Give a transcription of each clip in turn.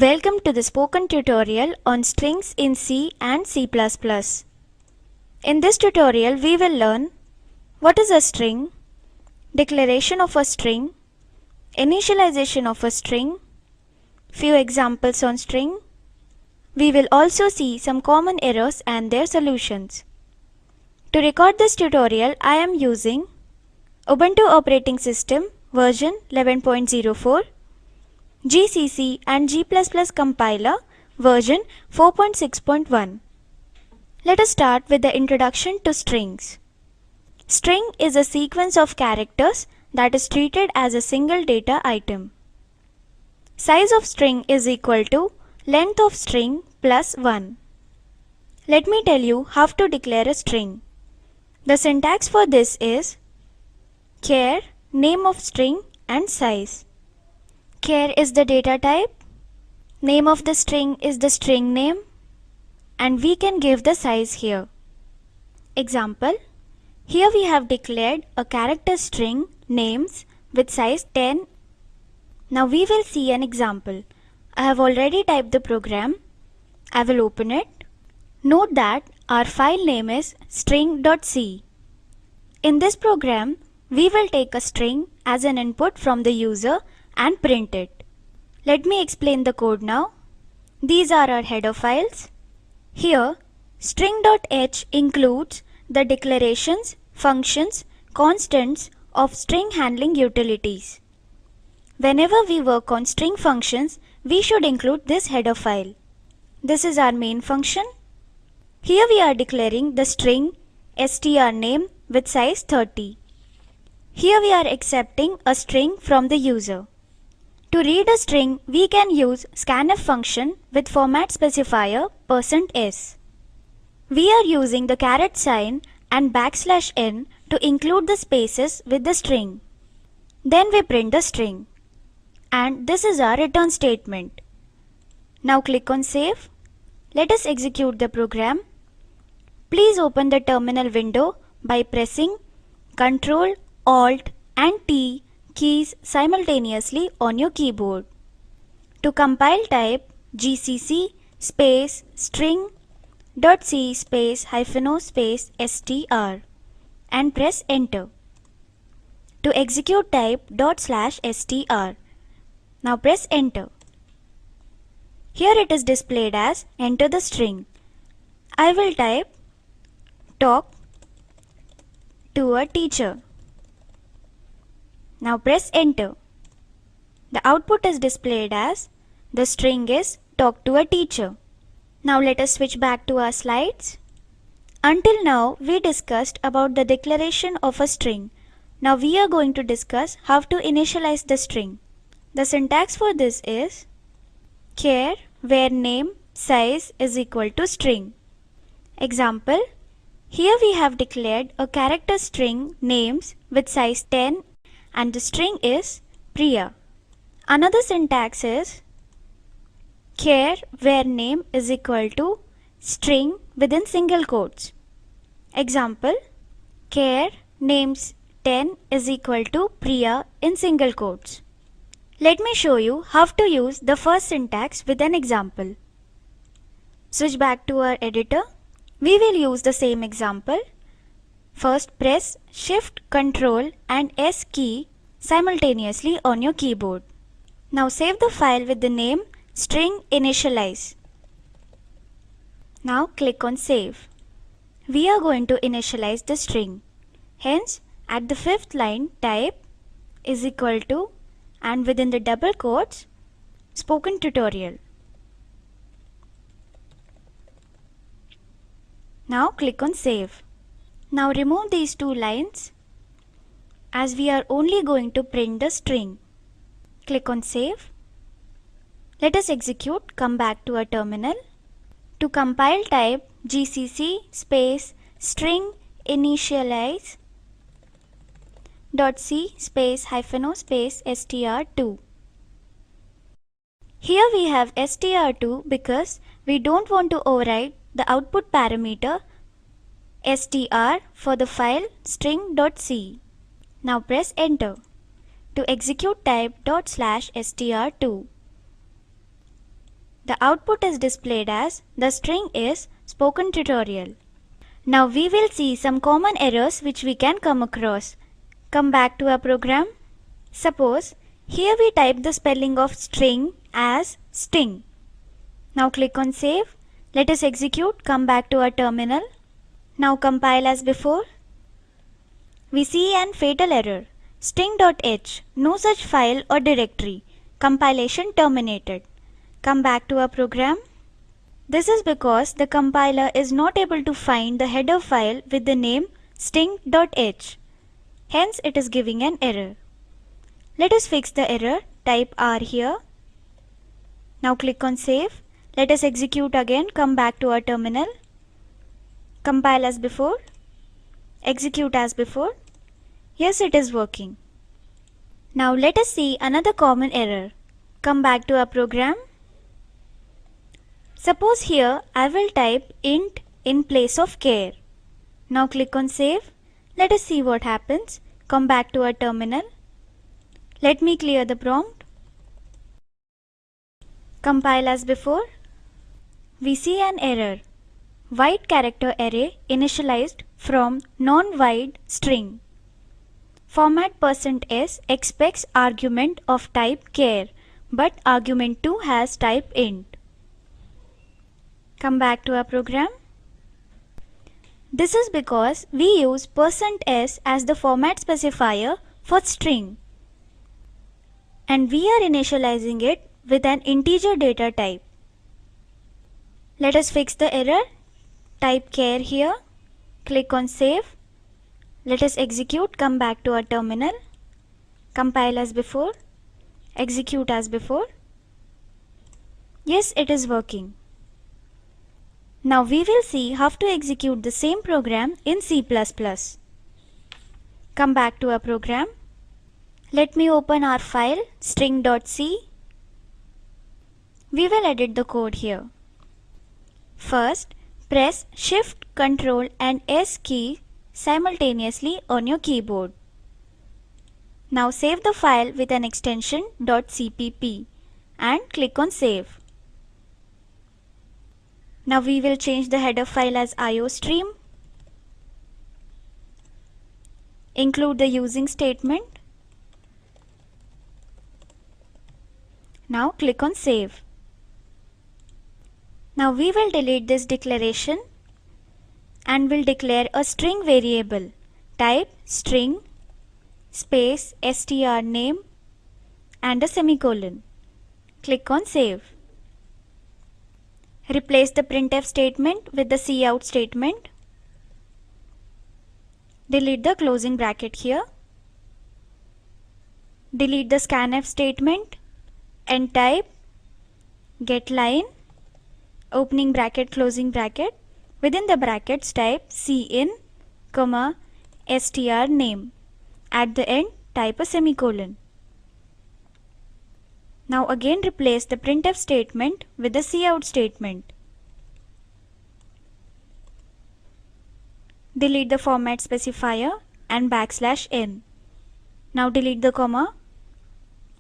Welcome to the spoken tutorial on strings in C and C++. In this tutorial, we will learn what is a string, declaration of a string, initialization of a string, few examples on string. We will also see some common errors and their solutions. To record this tutorial, I am using Ubuntu operating system version 11.04, GCC and G++ compiler version 4.6.1. Let us start with the introduction to strings. String is a sequence of characters that is treated as a single data item. Size of string is equal to length of string plus 1. Let me tell you how to declare a string. The syntax for this is char, name of string and size. Char is the data type, name of the string is the string name, and we can give the size here. Example, here we have declared a character string names with size 10. Now we will see an example. I have already typed the program. I will open it. Note that our file name is string.c. In this program, we will take a string as an input from the user and print it. Let me explain the code now. These are our header files. Here, string.h includes the declarations, functions, constants of string handling utilities. Whenever we work on string functions, we should include this header file. This is our main function. Here we are declaring the string strname with size 30. Here we are accepting a string from the user. To read a string, we can use scanf function with format specifier %s. We are using the caret sign and \n to include the spaces with the string. Then we print the string. And this is our return statement. Now click on Save. Let us execute the program. Please open the terminal window by pressing Ctrl, Alt and T keys simultaneously on your keyboard. To compile, type gcc space string.c space -o space str and press enter. To execute, type /str. Now press enter. Here it is displayed as enter the string. I will type talk to a teacher. Now press enter. The output is displayed as the string is talk to a teacher. Now let us switch back to our slides. Until now we discussed about the declaration of a string. Now we are going to discuss how to initialize the string. The syntax for this is char where name size is equal to string. Example, here we have declared a character string names with size 10 and the string is Priya. Another syntax is char where name is equal to string within single quotes. Example, char names 10 is equal to Priya in single quotes. Let me show you how to use the first syntax with an example. Switch back to our editor. We will use the same example. First press Shift, Ctrl and S key simultaneously on your keyboard. Now save the file with the name string initialize. Now click on Save. We are going to initialize the string. Hence, at the 5th line type is equal to and within the double quotes spoken tutorial. Now click on Save. Now remove these two lines as we are only going to print the string. Click on Save. Let us execute. Come back to our terminal. To compile, type gcc space string initialize .c space -o space str2. Here we have str2 because we don't want to override the output parameter str for the file string.c. Now press enter. To execute, type /str2. The output is displayed as the string is spoken tutorial. Now we will see some common errors which we can come across. Come back to our program. Suppose here we type the spelling of string as sting. Now click on save. Let us execute. Come back to our terminal. Now compile as before. We see an fatal error. Sting.h, no such file or directory. Compilation terminated. Come back to our program. This is because the compiler is not able to find the header file with the name sting.h. Hence it is giving an error. Let us fix the error. Type R here. Now click on save. Let us execute again. Come back to our terminal. Compile as before. Execute as before. Yes, it is working. Now let us see another common error. Come back to our program. Suppose here I will type int in place of char. Now click on save. Let us see what happens. Come back to our terminal. Let me clear the prompt. Compile as before. We see an error. Wide character array initialized from non-wide string. Format %s expects argument of type char, but argument 2 has type int. Come back to our program. This is because we use %s as the format specifier for string, and we are initializing it with an integer data type. Let us fix the error. Type char here. Click on save. Let us execute. Come back to our terminal. Compile as before. Execute as before. Yes, it is working. Now we will see how to execute the same program in C++. Come back to our program. Let me open our file string.c. We will edit the code here. First, press Shift, Ctrl and S key simultaneously on your keyboard. Now save the file with an extension .cpp and click on save. Now we will change the header file as iostream. Include the using statement. Now click on save. Now we will delete this declaration and will declare a string variable. Type string space strname and a semicolon. Click on save. Replace the printf statement with the cout statement. Delete the closing bracket here. Delete the scanf statement and type getLine opening bracket closing bracket. Within the brackets type cin, strname. At the end type a semicolon. Now again replace the printf statement with the cout statement. Delete the format specifier and \n. Now delete the comma.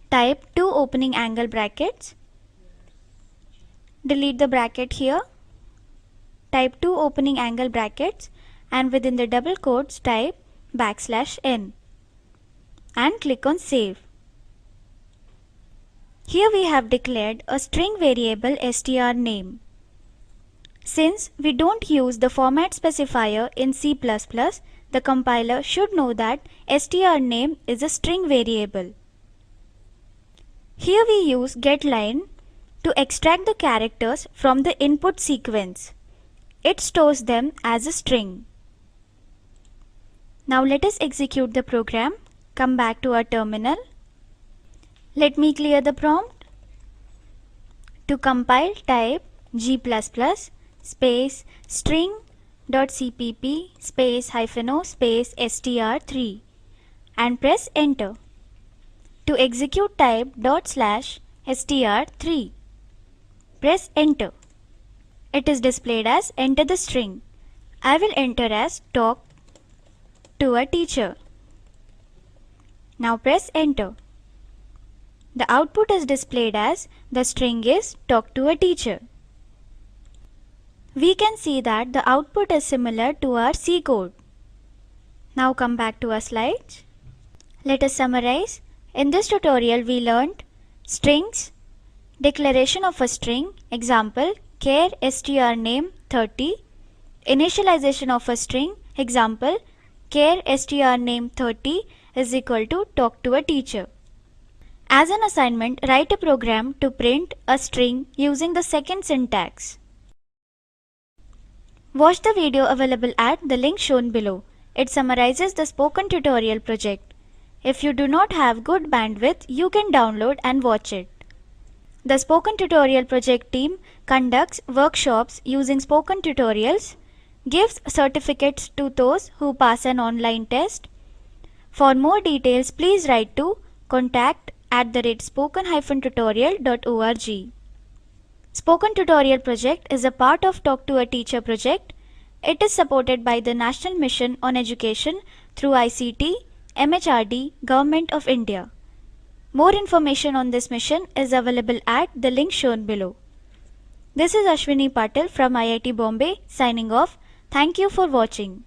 Type 2 opening angle brackets. Delete the bracket here. Type 2 opening angle brackets and within the double quotes type \n and click on save. Here we have declared a string variable strname. Since we don't use the format specifier in C++, the compiler should know that strname is a string variable. Here we use getLine to extract the characters from the input sequence. It stores them as a string. Now let us execute the program. Come back to our terminal. Let me clear the prompt. To compile type g++ space string.cpp space -o space str3 and press enter. To execute type /str3. Press enter. It is displayed as enter the string. I will enter as talk to a teacher. Now press enter. The output is displayed as the string is talk to a teacher. We can see that the output is similar to our C code. Now come back to our slides. Let us summarize. In this tutorial we learned strings, declaration of a string, example char strname 30, initialization of a string, example char strname 30 is equal to talk to a teacher. As an assignment, write a program to print a string using the second syntax. Watch the video available at the link shown below. It summarizes the spoken tutorial project. If you do not have good bandwidth, you can download and watch it. The Spoken Tutorial project team conducts workshops using spoken tutorials, gives certificates to those who pass an online test. For more details, please write to contact@spoken-tutorial.org. Spoken Tutorial project is a part of Talk to a Teacher project. It is supported by the National Mission on Education through ICT, MHRD, Government of India. More information on this mission is available at the link shown below. This is Ashwini Patil from IIT Bombay signing off. Thank you for watching.